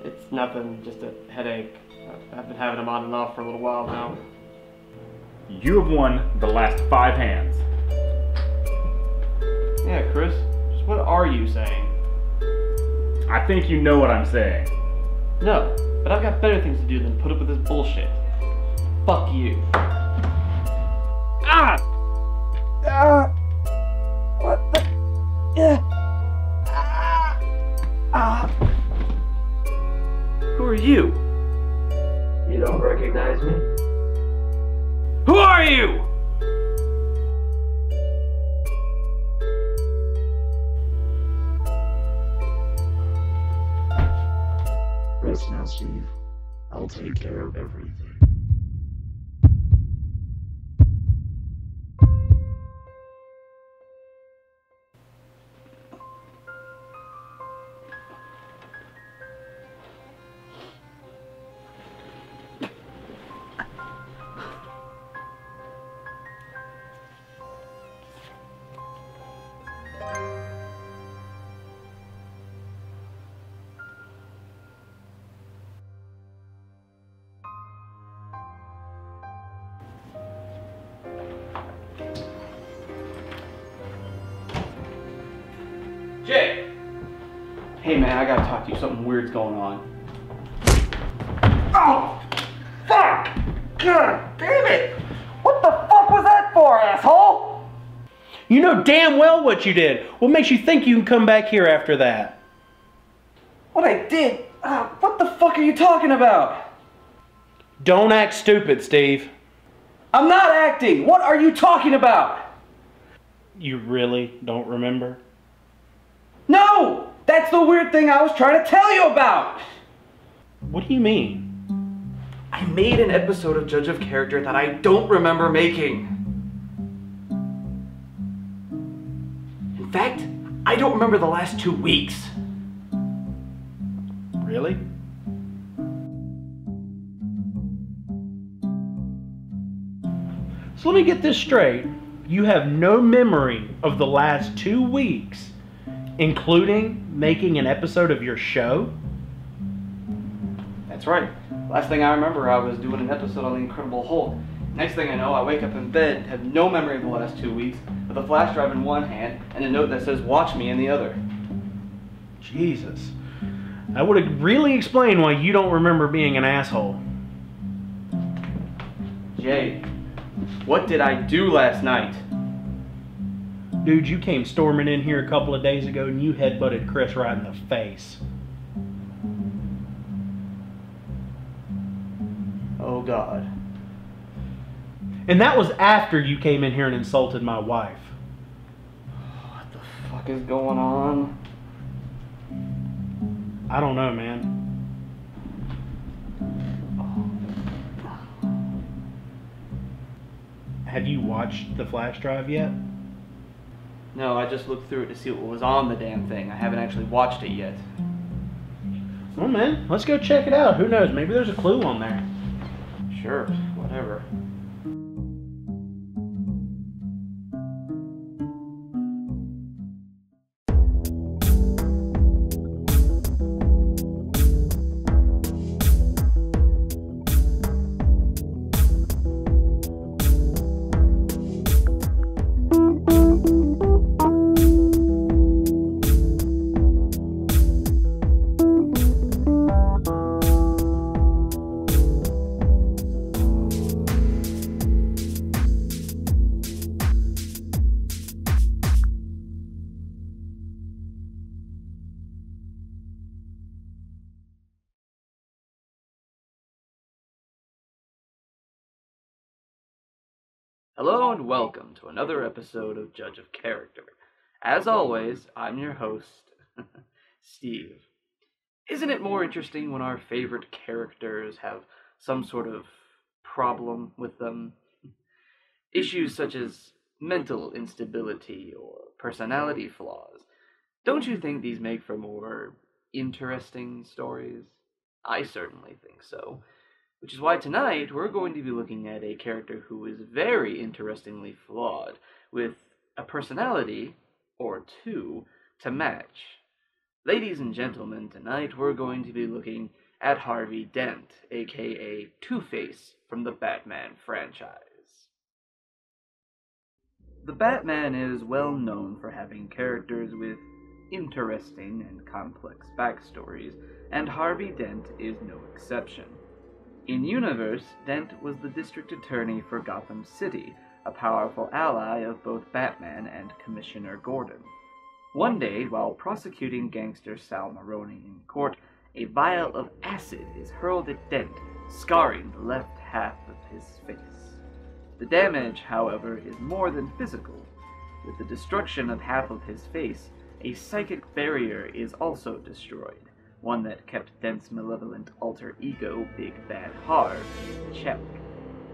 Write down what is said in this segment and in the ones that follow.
It's nothing, just a headache. I've been having them on and off for a little while now. You have won the last 5 hands. Yeah, Chris, just what are you saying? I think you know what I'm saying. No, but I've got better things to do than put up with this bullshit. Fuck you. Ah! What the? Yeah. Who are you? You don't recognize me? Who are you? Rest now, Steve. I'll take care of everything. Jay! Hey man, I gotta talk to you. Something weird's going on. Oh! Fuck! God damn it! What the fuck was that for, asshole? You know damn well what you did. What makes you think you can come back here after that? What I did? What the fuck are you talking about? Don't act stupid, Steve. I'm not acting! What are you talking about? You really don't remember? No! That's the weird thing I was trying to tell you about! What do you mean? I made an episode of Judge of Character that I don't remember making. In fact, I don't remember the last 2 weeks. Really? So let me get this straight. You have no memory of the last 2 weeks, including making an episode of your show? That's right. Last thing I remember, I was doing an episode on the Incredible Hulk. Next thing I know, I wake up in bed, have no memory of the last 2 weeks, with a flash drive in one hand and a note that says "Watch me" in the other. Jesus. That would have really explained why you don't remember being an asshole. Jay, what did I do last night? Dude, you came storming in here a couple of days ago and you headbutted Chris right in the face. Oh God. And that was after you came in here and insulted my wife. What the fuck is going on? I don't know, man. Have you watched the flash drive yet? No, I just looked through it to see what was on the damn thing. I haven't actually watched it yet. Well, man, let's go check it out. Who knows? Maybe there's a clue on there. Sure, whatever. Hello and welcome to another episode of Judge of Character. As always, I'm your host, Steve. Isn't it more interesting when our favorite characters have some sort of problem with them? Issues such as mental instability or personality flaws. Don't you think these make for more interesting stories? I certainly think so. Which is why tonight we're going to be looking at a character who is very interestingly flawed, with a personality, or two, to match. Ladies and gentlemen, tonight we're going to be looking at Harvey Dent, aka Two-Face from the Batman franchise. The Batman is well known for having characters with interesting and complex backstories, and Harvey Dent is no exception. In universe, Dent was the district attorney for Gotham City, a powerful ally of both Batman and Commissioner Gordon. One day, while prosecuting gangster Sal Maroni in court, a vial of acid is hurled at Dent, scarring the left half of his face. The damage, however, is more than physical. With the destruction of half of his face, a psychic barrier is also destroyed, one that kept Dent's malevolent alter ego, Big Bad Harv, in check.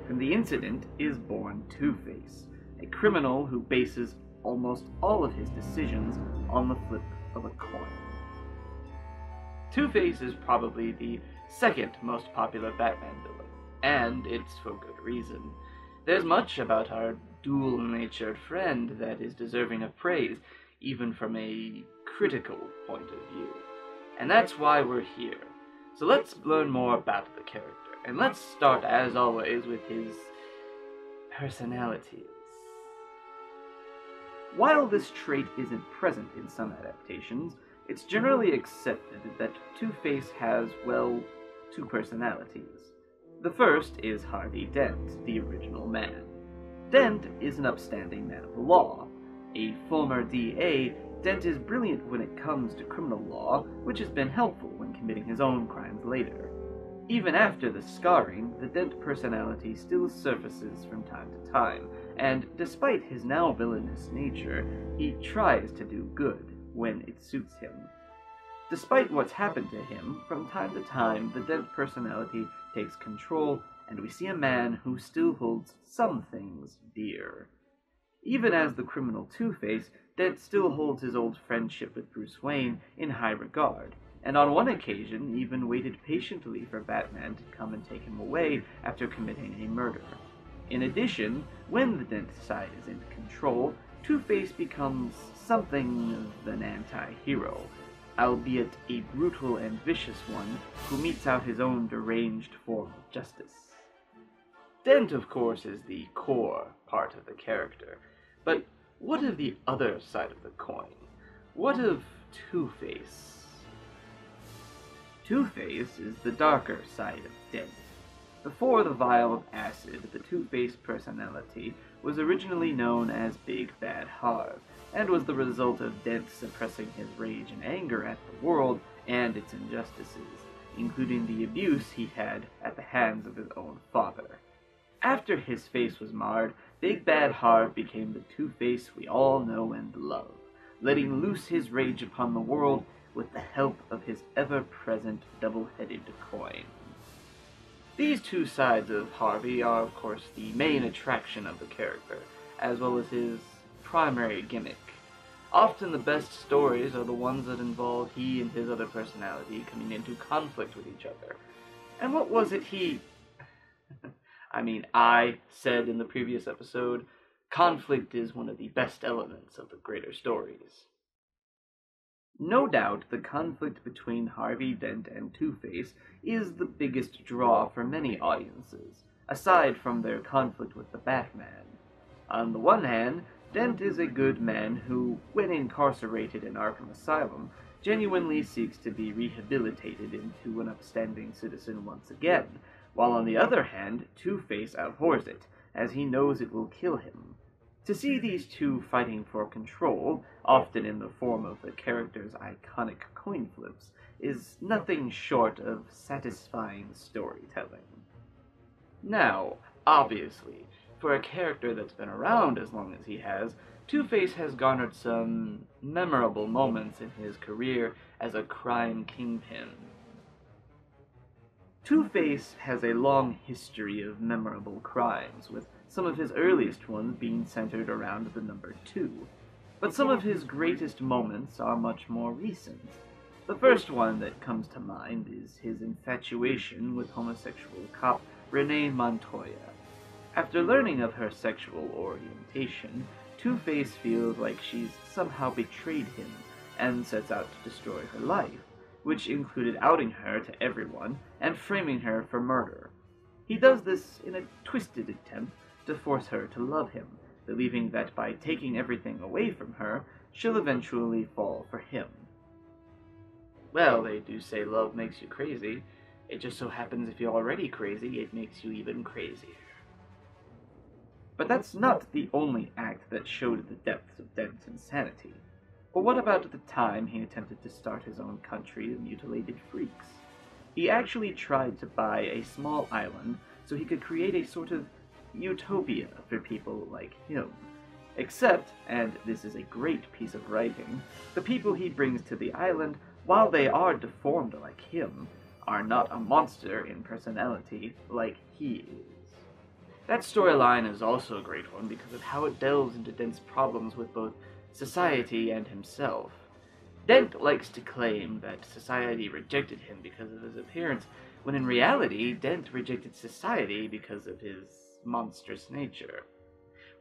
From the incident is born Two-Face, a criminal who bases almost all of his decisions on the flip of a coin. Two-Face is probably the second most popular Batman villain, and it's for good reason. There's much about our dual-natured friend that is deserving of praise, even from a critical point of view. And that's why we're here. So let's learn more about the character, and let's start, as always, with his personalities. While this trait isn't present in some adaptations, it's generally accepted that Two-Face has, well, two personalities. The first is Harvey Dent, the original man. Dent is an upstanding man of the law. A former DA, Dent is brilliant when it comes to criminal law, which has been helpful when committing his own crimes later. Even after the scarring, the Dent personality still surfaces from time to time, and despite his now villainous nature, he tries to do good when it suits him. Despite what's happened to him, from time to time, the Dent personality takes control, and we see a man who still holds some things dear. Even as the criminal Two-Face, Dent still holds his old friendship with Bruce Wayne in high regard, and on one occasion even waited patiently for Batman to come and take him away after committing a murder. In addition, when the Dent side is in control, Two-Face becomes something of an anti-hero, albeit a brutal and vicious one who metes out his own deranged form of justice. Dent, of course, is the core part of the character, but what of the other side of the coin? What of Two-Face? Two-Face is the darker side of Dent. Before the vial of acid, the Two-Face personality was originally known as Big Bad Harv, and was the result of Dent suppressing his rage and anger at the world and its injustices, including the abuse he had at the hands of his own father. After his face was marred, Big Bad Harv became the Two-Face we all know and love, letting loose his rage upon the world with the help of his ever-present double-headed coin. These two sides of Harvey are, of course, the main attraction of the character, as well as his primary gimmick. Often the best stories are the ones that involve he and his other personality coming into conflict with each other. And what was it I said in the previous episode, conflict is one of the best elements of the greater stories. No doubt the conflict between Harvey Dent and Two-Face is the biggest draw for many audiences, aside from their conflict with the Batman. On the one hand, Dent is a good man who, when incarcerated in Arkham Asylum, genuinely seeks to be rehabilitated into an upstanding citizen once again, while on the other hand, Two-Face abhors it, as he knows it will kill him. To see these two fighting for control, often in the form of the character's iconic coin flips, is nothing short of satisfying storytelling. Now, obviously, for a character that's been around as long as he has, Two-Face has garnered some memorable moments in his career as a crime kingpin. Two-Face has a long history of memorable crimes, with some of his earliest ones being centered around the number 2. But some of his greatest moments are much more recent. The first one that comes to mind is his infatuation with homosexual cop Renee Montoya. After learning of her sexual orientation, Two-Face feels like she's somehow betrayed him, and sets out to destroy her life, which included outing her to everyone and framing her for murder. He does this in a twisted attempt to force her to love him, believing that by taking everything away from her, she'll eventually fall for him. Well, they do say love makes you crazy. It just so happens if you're already crazy, it makes you even crazier. But that's not the only act that showed the depths of Dent's insanity. But what about the time he attempted to start his own country of mutilated freaks? He actually tried to buy a small island so he could create a sort of utopia for people like him. Except, and this is a great piece of writing, the people he brings to the island, while they are deformed like him, are not a monster in personality like he is. That storyline is also a great one because of how it delves into Dent's problems with both society and himself. Dent likes to claim that society rejected him because of his appearance, when in reality, Dent rejected society because of his monstrous nature.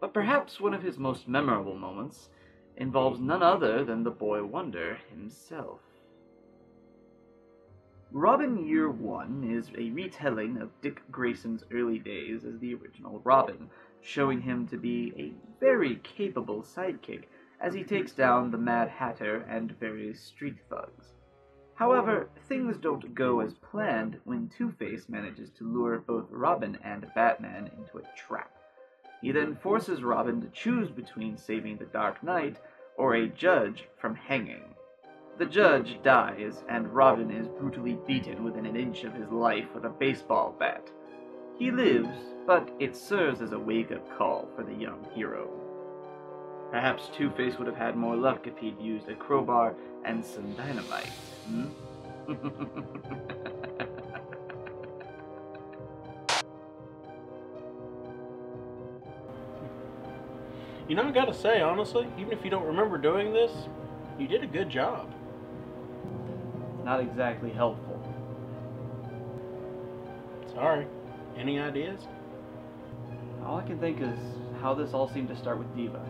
But perhaps one of his most memorable moments involves none other than the boy wonder himself. Robin Year One is a retelling of Dick Grayson's early days as the original Robin, showing him to be a very capable sidekick as he takes down the Mad Hatter and various street thugs. However, things don't go as planned when Two-Face manages to lure both Robin and Batman into a trap. He then forces Robin to choose between saving the Dark Knight or a judge from hanging. The judge dies, and Robin is brutally beaten within an inch of his life with a baseball bat. He lives, but it serves as a wake-up call for the young hero. Perhaps Two-Face would have had more luck if he'd used a crowbar and some dynamite, You know, I gotta say, honestly, even if you don't remember doing this, you did a good job. Not exactly helpful. Sorry. Any ideas? All I can think is how this all seemed to start with Diva.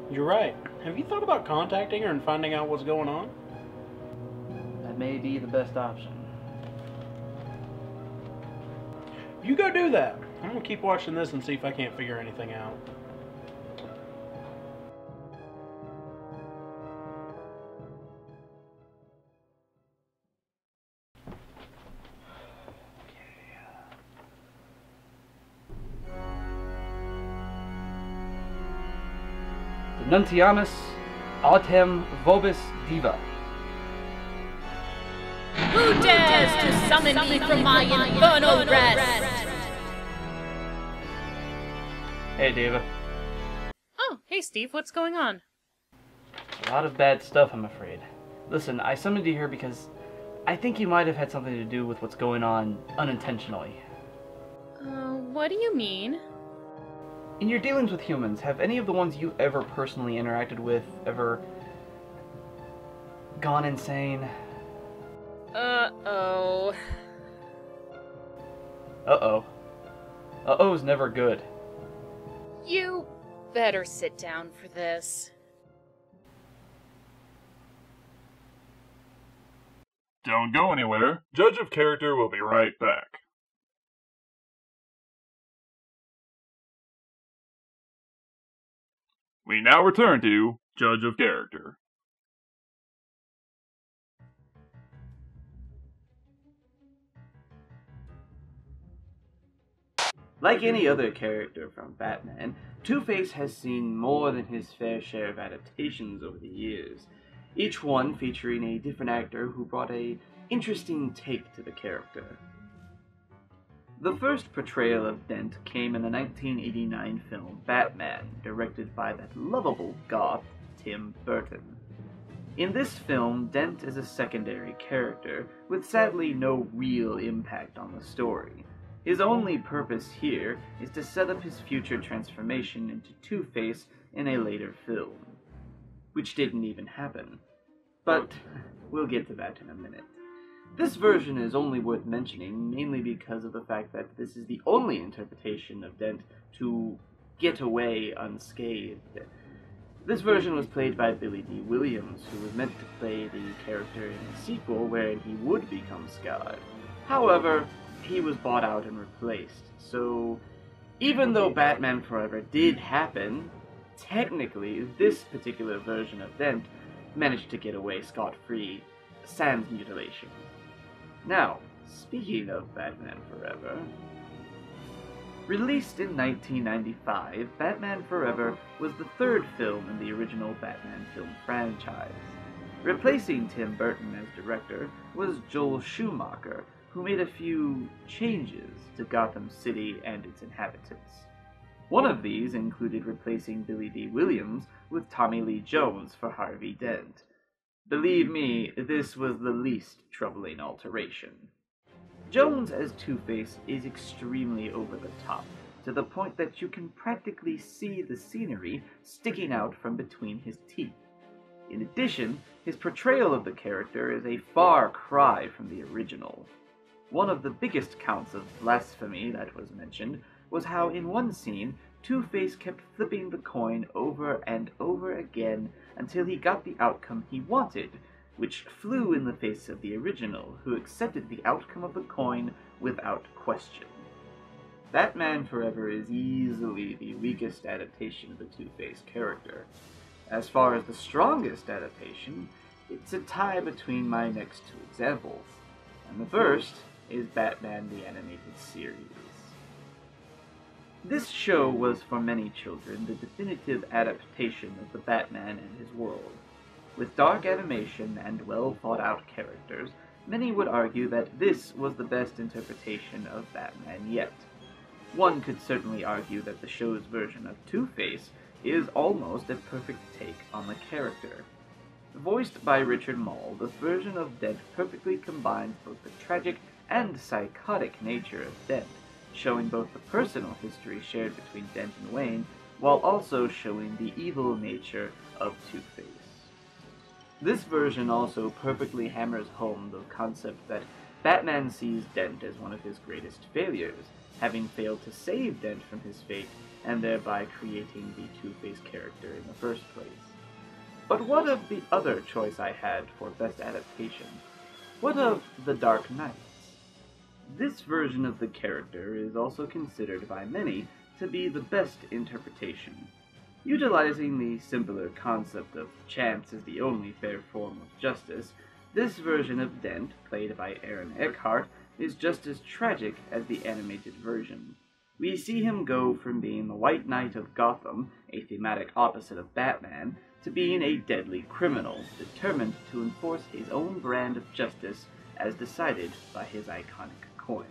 You're right. Have you thought about contacting her and finding out what's going on? That may be the best option. You go do that. I'm gonna keep watching this and see if I can't figure anything out. Nuntiamus autem vobis diva. Who dares to summon me from my infernal rest? Hey, Diva. Oh, hey Steve, what's going on? A lot of bad stuff, I'm afraid. Listen, I summoned you here because I think you might have had something to do with what's going on unintentionally. What do you mean? In your dealings with humans, have any of the ones you've ever personally interacted with ever gone insane? Uh-oh. Uh-oh. Uh-oh's never good. You better sit down for this. Don't go anywhere. Judge of Character will be right back. We now return to Judge of Character. Like any other character from Batman, Two-Face has seen more than his fair share of adaptations over the years, each one featuring a different actor who brought an interesting take to the character. The first portrayal of Dent came in the 1989 film Batman, directed by that lovable goth Tim Burton. In this film, Dent is a secondary character, with sadly no real impact on the story. His only purpose here is to set up his future transformation into Two-Face in a later film, which didn't even happen. But we'll get to that in a minute. This version is only worth mentioning mainly because of the fact that this is the only interpretation of Dent to get away unscathed. This version was played by Billy D. Williams, who was meant to play the character in a sequel wherein he would become scarred. However, he was bought out and replaced, so even though Batman Forever did happen, technically this particular version of Dent managed to get away scot-free, sans mutilation. Now, speaking of Batman Forever, released in 1995, Batman Forever was the third film in the original Batman film franchise. Replacing Tim Burton as director was Joel Schumacher, who made a few changes to Gotham City and its inhabitants. One of these included replacing Billy D. Williams with Tommy Lee Jones for Harvey Dent. Believe me, this was the least troubling alteration. Jones as Two-Face is extremely over the top, to the point that you can practically see the scenery sticking out from between his teeth. In addition, his portrayal of the character is a far cry from the original. One of the biggest counts of blasphemy that was mentioned was how in one scene, Two-Face kept flipping the coin over and over again until he got the outcome he wanted, which flew in the face of the original, who accepted the outcome of the coin without question. Batman Forever is easily the weakest adaptation of the Two-Face character. As far as the strongest adaptation, it's a tie between my next two examples, and the first is Batman the Animated Series. This show was for many children the definitive adaptation of the Batman and his world. With dark animation and well-thought-out characters, many would argue that this was the best interpretation of Batman yet. One could certainly argue that the show's version of Two-Face is almost a perfect take on the character. Voiced by Richard Mall, the version of Dent perfectly combines both the tragic and psychotic nature of Dent, showing both the personal history shared between Dent and Wayne, while also showing the evil nature of Two-Face. This version also perfectly hammers home the concept that Batman sees Dent as one of his greatest failures, having failed to save Dent from his fate, and thereby creating the Two-Face character in the first place. But what of the other choice I had for best adaptation? What of The Dark Knight? This version of the character is also considered by many to be the best interpretation. Utilizing the simpler concept of chance as the only fair form of justice, this version of Dent, played by Aaron Eckhart, is just as tragic as the animated version. We see him go from being the White Knight of Gotham, a thematic opposite of Batman, to being a deadly criminal, determined to enforce his own brand of justice as decided by his iconic coin.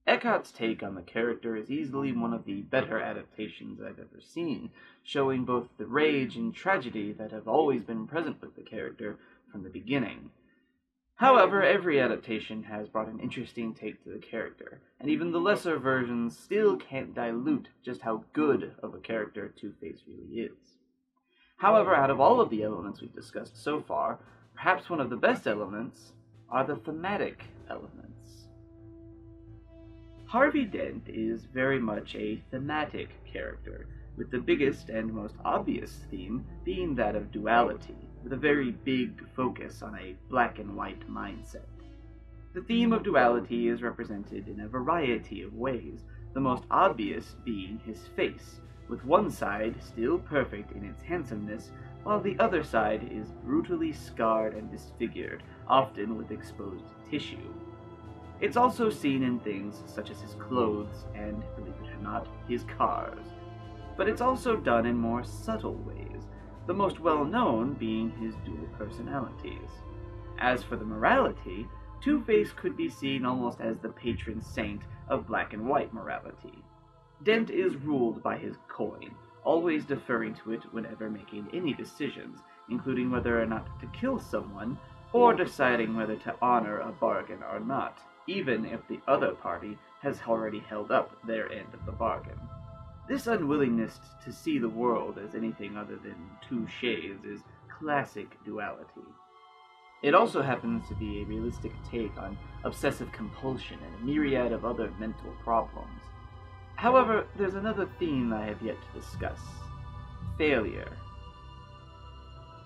Eckhart's take on the character is easily one of the better adaptations I've ever seen, showing both the rage and tragedy that have always been present with the character from the beginning. However, every adaptation has brought an interesting take to the character, and even the lesser versions still can't dilute just how good of a character Two-Face really is. However, out of all of the elements we've discussed so far, perhaps one of the best elements are the thematic elements. Harvey Dent is very much a thematic character, with the biggest and most obvious theme being that of duality, with a very big focus on a black and white mindset. The theme of duality is represented in a variety of ways, the most obvious being his face, with one side still perfect in its handsomeness, while the other side is brutally scarred and disfigured, often with exposed tissue. It's also seen in things such as his clothes and, believe it or not, his cars. But it's also done in more subtle ways, the most well-known being his dual personalities. As for the morality, Two-Face could be seen almost as the patron saint of black and white morality. Dent is ruled by his coin, always deferring to it whenever making any decisions, including whether or not to kill someone, or deciding whether to honor a bargain or not, even if the other party has already held up their end of the bargain. This unwillingness to see the world as anything other than two shades is classic duality. It also happens to be a realistic take on obsessive compulsion and a myriad of other mental problems. However, there's another theme I have yet to discuss: failure.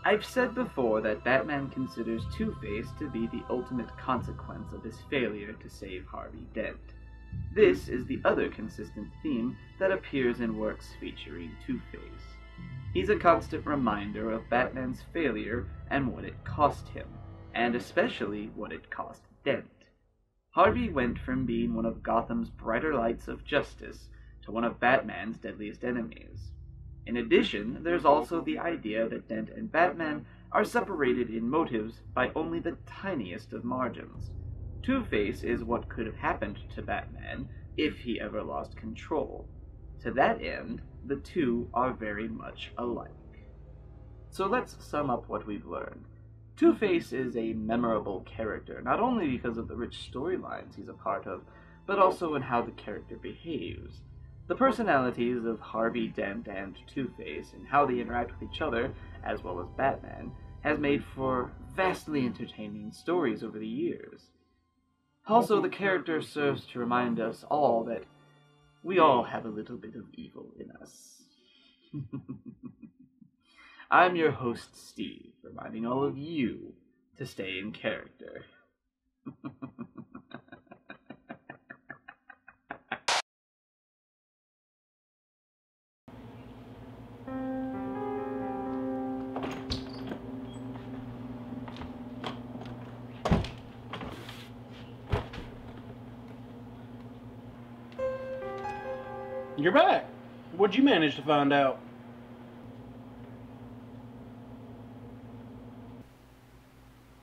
I've said before that Batman considers Two-Face to be the ultimate consequence of his failure to save Harvey Dent. This is the other consistent theme that appears in works featuring Two-Face. He's a constant reminder of Batman's failure and what it cost him, and especially what it cost Dent. Harvey went from being one of Gotham's brighter lights of justice to one of Batman's deadliest enemies. In addition, there's also the idea that Dent and Batman are separated in motives by only the tiniest of margins. Two-Face is what could have happened to Batman if he ever lost control. To that end, the two are very much alike. So let's sum up what we've learned. Two-Face is a memorable character, not only because of the rich storylines he's a part of, but also in how the character behaves. The personalities of Harvey Dent and Two-Face and how they interact with each other, as well as Batman, has made for vastly entertaining stories over the years. Also, the character serves to remind us all that we all have a little bit of evil in us. I'm your host, Steve, reminding all of you to stay in character. You're back. What'd you manage to find out?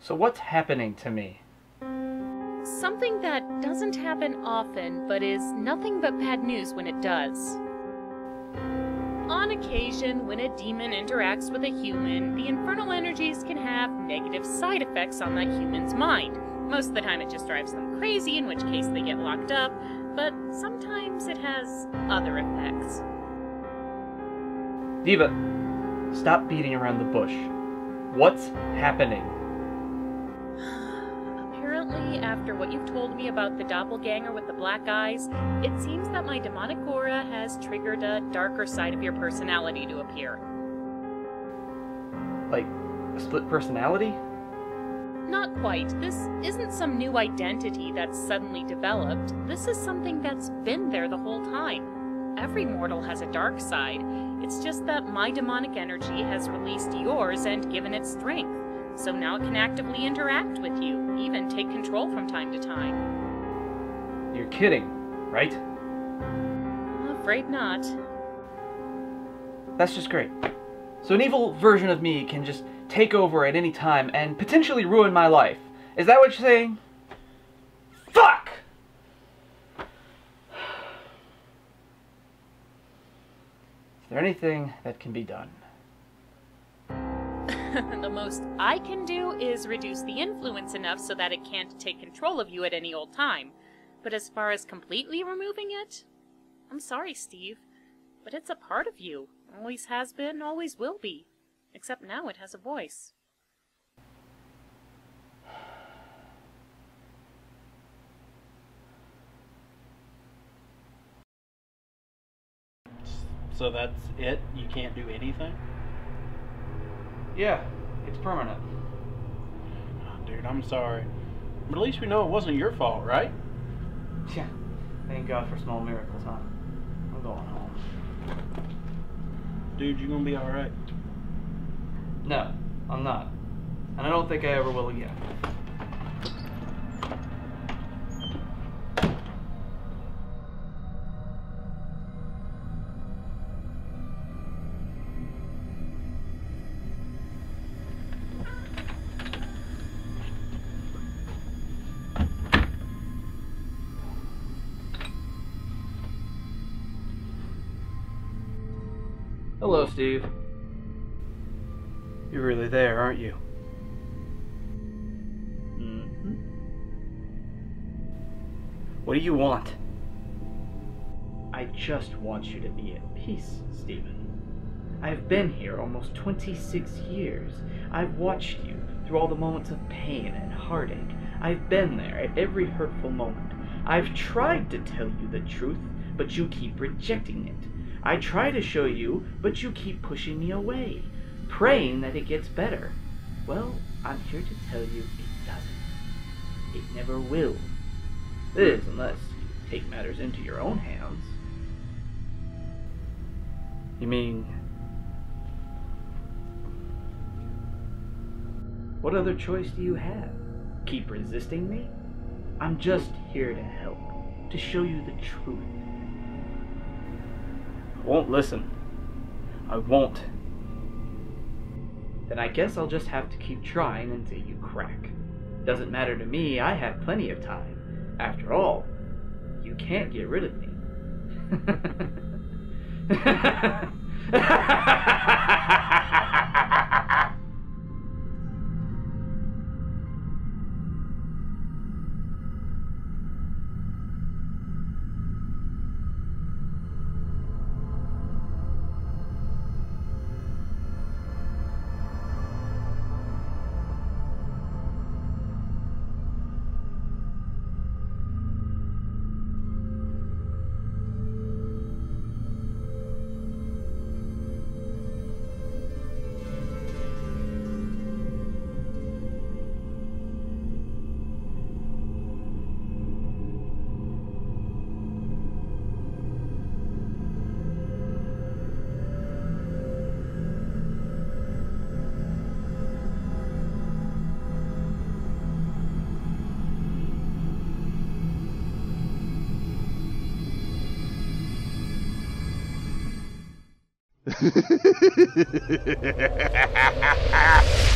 So what's happening to me? Something that doesn't happen often, but is nothing but bad news when it does. On occasion, when a demon interacts with a human, the infernal energies can have negative side effects on that human's mind. Most of the time it just drives them crazy, in which case they get locked up, but sometimes it has other effects. Diva, stop beating around the bush. What's happening? Apparently, after what you've told me about the doppelganger with the black eyes, it seems that my demonic aura has triggered a darker side of your personality to appear. Like, a split personality? Not quite. This isn't some new identity that's suddenly developed. This is something that's been there the whole time. Every mortal has a dark side. It's just that my demonic energy has released yours and given it strength. So now it can actively interact with you, even take control from time to time. You're kidding, right? I'm afraid not. That's just great. So an evil version of me can just take over at any time and potentially ruin my life. Is that what you're saying? Fuck! Is there anything that can be done? The most I can do is reduce the influence enough so that it can't take control of you at any old time. But as far as completely removing it, I'm sorry, Steve, but it's a part of you. Always has been, always will be. Except now it has a voice. So that's it? You can't do anything? Yeah, it's permanent. Oh, dude, I'm sorry. But at least we know it wasn't your fault, right? Yeah, thank God for small miracles, huh? I'm going home. Dude, you gonna be alright? No, I'm not. And I don't think I ever will again. Hello, Steve. You're really there, aren't you? Mm-hmm. What do you want? I just want you to be at peace, Stephen. I've been here almost 26 years. I've watched you through all the moments of pain and heartache. I've been there at every hurtful moment. I've tried to tell you the truth, but you keep rejecting it. I try to show you, but you keep pushing me away. praying that it gets better. Well, I'm here to tell you it doesn't. It never will. This, unless you take matters into your own hands. You mean... what other choice do you have? Keep resisting me? I'm just here to help, to show you the truth. I won't listen. I won't. Then I guess I'll just have to keep trying until you crack. Doesn't matter to me, I have plenty of time. After all, you can't get rid of me. Ha ha ha ha ha!